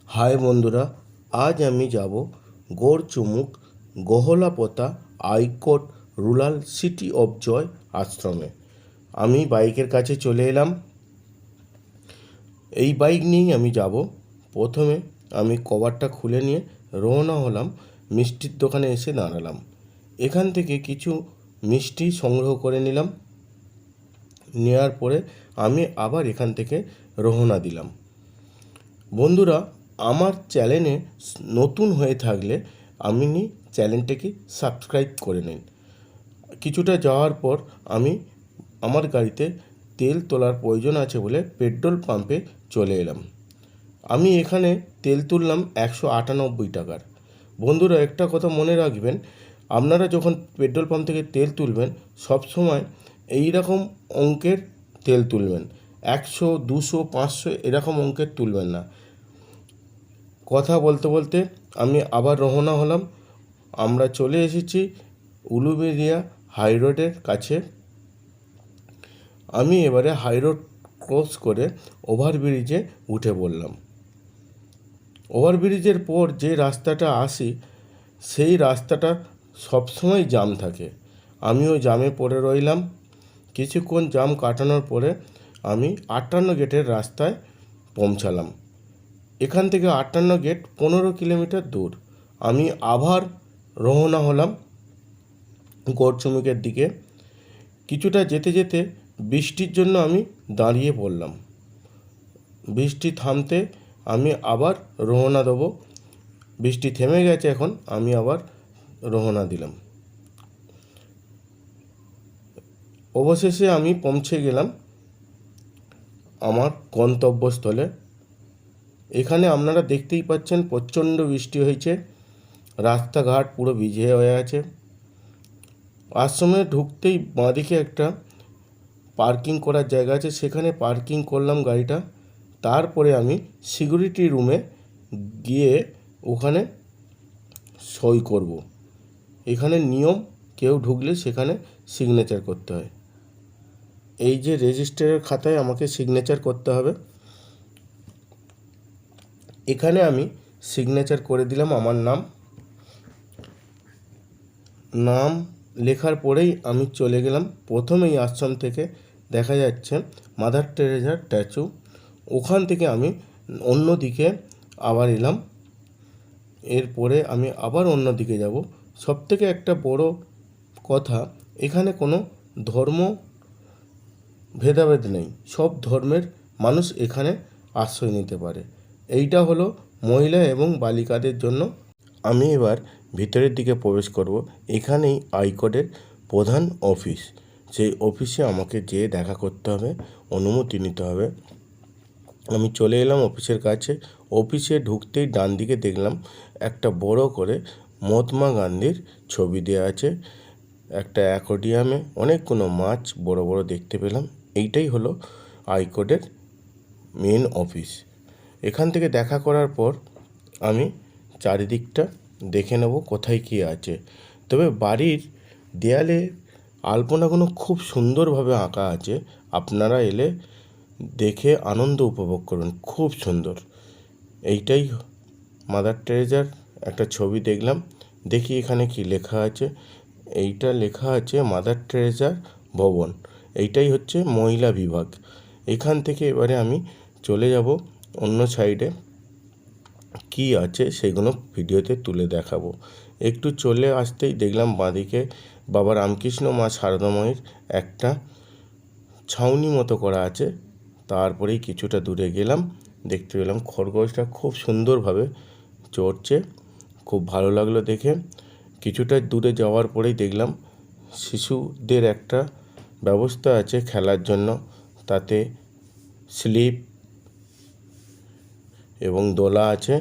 High বন্ধুরা, আজ আমি যাব গড়চুমুক গহলাপোতা আইকোট রুরাল সিটি অফ জয় আশ্রমে। আমি বাইকের কাছে চলে এলাম। এই বাইক নিয়েই আমি যাব। প্রথমে আমি কভারটা খুলে নিয়ে রওনা হলাম, মিষ্টির দোকানে এসে দাঁড়ালাম। এখান থেকে কিছু মিষ্টি সংগ্রহ করে নিলাম। নেওয়ার পরে আমি আবার এখান থেকে রওনা দিলাম। বন্ধুরা, আমার চ্যানেলে নতুন হয়ে থাকলে আপনি চ্যানেলটাকে সাবস্ক্রাইব করে নিন। কিছুটা যাওয়ার পর আমি আমার গাড়িতে তেল তোলার প্রয়োজন আছে বলে পেট্রোল পাম্পে চলে এলাম। আমি এখানে তেল তুললাম 198 টাকার। বন্ধুরা, একটা কথা মনে রাখবেন, আপনারা যখন পেট্রোল পাম্প থেকে তেল তুলবেন সবসময় এই রকম অঙ্কের তেল তুলবেন। 100, 200, 500 এরকম অঙ্কের তুলবেন না। কথা বলতে বলতে আমি আবার রওনা হলাম। আমরা চলে এসেছি উলুবেড়িয়া হাই রোডের কাছে। আমি এবারে হাই রোড ক্রস করে ওভারব্রিজে উঠে পড়লাম। ওভারব্রিজের পর যে রাস্তাটা আসি সেই রাস্তাটা সবসময় জাম থাকে। আমিও জামে পড়ে রইলাম। কিছুক্ষণ জাম কাটানোর পরে আমি 58 গেটের রাস্তায় পৌঁছালাম। এখান থেকে 58 গেট 15 কিলোমিটার দূর। আমি আবার রওনা হলাম গড়চুমুকের দিকে। কিছুটা যেতে যেতে বৃষ্টির জন্য আমি দাঁড়িয়ে পড়লাম। বৃষ্টি থামতে আমি আবার রওনা দেবো। বৃষ্টি থেমে গেছে, এখন আমি আবার রওনা দিলাম। অবশেষে আমি পৌঁছে গেলাম আমার গন্তব্যস্থলে। এখানে আপনারা দেখতেই পাচ্ছেন প্রচণ্ড বৃষ্টি হয়েছে, রাস্তাঘাট পুরো ভিজে হয়ে আছে। আশ্রমে ঢুকতেই বাঁদিকে একটা পার্কিং করার জায়গা আছে, সেখানে পার্কিং করলাম গাড়িটা। তারপরে আমি সিকিউরিটি রুমে গিয়ে ওখানে সই করব। এখানে নিয়ম, কেউ ঢুকলে সেখানে সিগনেচার করতে হয়। এই যে রেজিস্টারের খাতায় আমাকে সিগনেচার করতে হবে। এখানে আমি সিগনেচার করে দিলাম আমার নাম লেখার পরেই আমি চলে গেলাম। প্রথমেই আশ্রম থেকে দেখা যাচ্ছে মাদার টেরেসার স্ট্যাচু। ওখান থেকে আমি অন্য দিকে আবার এলাম। এরপরে আমি আবার অন্য দিকে যাব। সবথেকে একটা বড় কথা, এখানে কোনো ধর্ম ভেদাভেদ নেই। সব ধর্মের মানুষ এখানে আশ্রয় নিতে পারে। এইটা হলো মহিলা এবং বালিকাদের জন্য। আমি এবার ভিতরের দিকে প্রবেশ করব। এখানেই আইকোডের প্রধান অফিস। সেই অফিসে আমাকে যেয়ে দেখা করতে হবে, অনুমতি নিতে হবে। আমি চলে এলাম অফিসের কাছে। অফিসে ঢুকতেই ডান দিকে দেখলাম একটা বড় করে মহাত্মা গান্ধীর ছবি দেওয়া আছে। একটা অ্যাকোয়ারিয়ামে অনেকগুলো মাছ বড় বড় দেখতে পেলাম। এইটাই হলো আইকোডের মেন অফিস। এখান থেকে দেখা করার পর আমি চারিদিকটা দেখে নেব কোথায় কী আছে। তবে বাড়ির দেয়ালে আলপনাগুলো খুব সুন্দরভাবে আঁকা আছে। আপনারা এলে দেখে আনন্দ উপভোগ করুন, খুব সুন্দর। এইটাই মাদার টেরেসার একটা ছবি দেখলাম। দেখি এখানে কি লেখা আছে। এইটা লেখা আছে মাদার টেরেসার ভবন। এইটাই হচ্ছে মহিলা বিভাগ। এখান থেকে এবারে আমি চলে যাব অন্য সাইডে। কি আছে সেগুলো ভিডিওতে তুলে দেখাবো। একটু চলে আসতেই দেখলাম বাঁদিকে বাবা রামকৃষ্ণ মা শারদাময়ের একটা ছাউনি মতো করা আছে। তারপরেই কিছুটা দূরে গেলাম, দেখতে পেলাম খরগোশটা খুব সুন্দরভাবে চড়ছে। খুব ভালো লাগলো দেখে। কিছুটা দূরে যাওয়ার পরেই দেখলাম শিশুদের একটা ব্যবস্থা আছে খেলার জন্য। তাতে স্লিপ এবং দোলা আছে।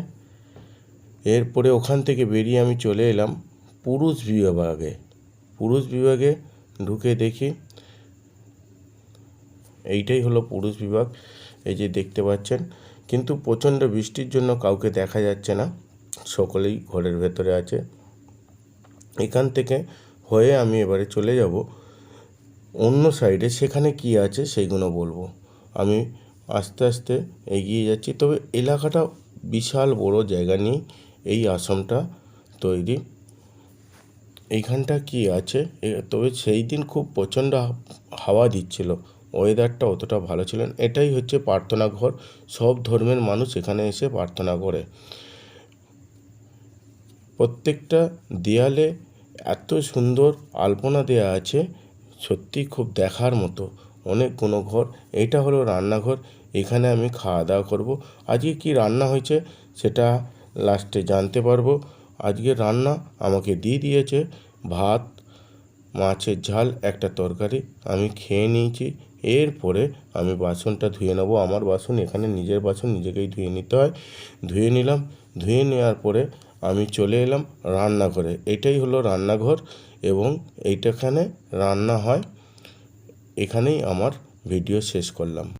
এরপরে ওখান থেকে বেরিয়ে আমি চলে এলাম পুরুষ বিভাগে। পুরুষ বিভাগে ঢুকে দেখি এইটাই হলো পুরুষ বিভাগ। এই যে দেখতে পাচ্ছেন, কিন্তু প্রচণ্ড বৃষ্টির জন্য কাউকে দেখা যাচ্ছে না, সকলেই ঘরের ভেতরে আছে। এখান থেকে হয়ে আমি এবারে চলে যাব অন্য সাইডে। সেখানে কি আছে সেইগুলো বলবো। আমি আস্তে আস্তে এগিয়ে যাচ্ছি। তবে এলাকাটা বিশাল বড় জায়গা নিয়ে এই আশ্রমটা তৈরি। এইখানটা কি আছে, তবে সেই দিন খুব প্রচণ্ড হাওয়া দিচ্ছিল, ওয়েদারটা অতটা ভালো ছিল না। এটাই হচ্ছে প্রার্থনা ঘর, সব ধর্মের মানুষ এখানে এসে প্রার্থনা করে। প্রত্যেকটা দেয়ালে এত সুন্দর আলপনা দেওয়া আছে, সত্যি খুব দেখার মতো। অনেকগুলো ঘর। এইটা হলো রান্নাঘর, এখানে আমি খাওয়া দাওয়া করব। আজকে কি রান্না হয়েছে সেটা লাস্টে জানতে পারবো। আজকে রান্না আমাকে দিয়ে দিয়েছে ভাত, মাছের ঝাল, একটা তরকারি। আমি খেয়ে নিয়েছি। এরপরে আমি বাসনটা ধুয়ে নেবো। আমার বাসন, এখানে নিজের বাসন নিজেকেই ধুয়ে নিতে হয়। ধুয়ে নিলাম। ধুয়ে নেওয়ার পরে আমি চলে এলাম রান্নাঘরে। এটাই হলো রান্নাঘর এবং এইটাখানে রান্না হয়। এখানেই আমার ভিডিও শেষ করলাম।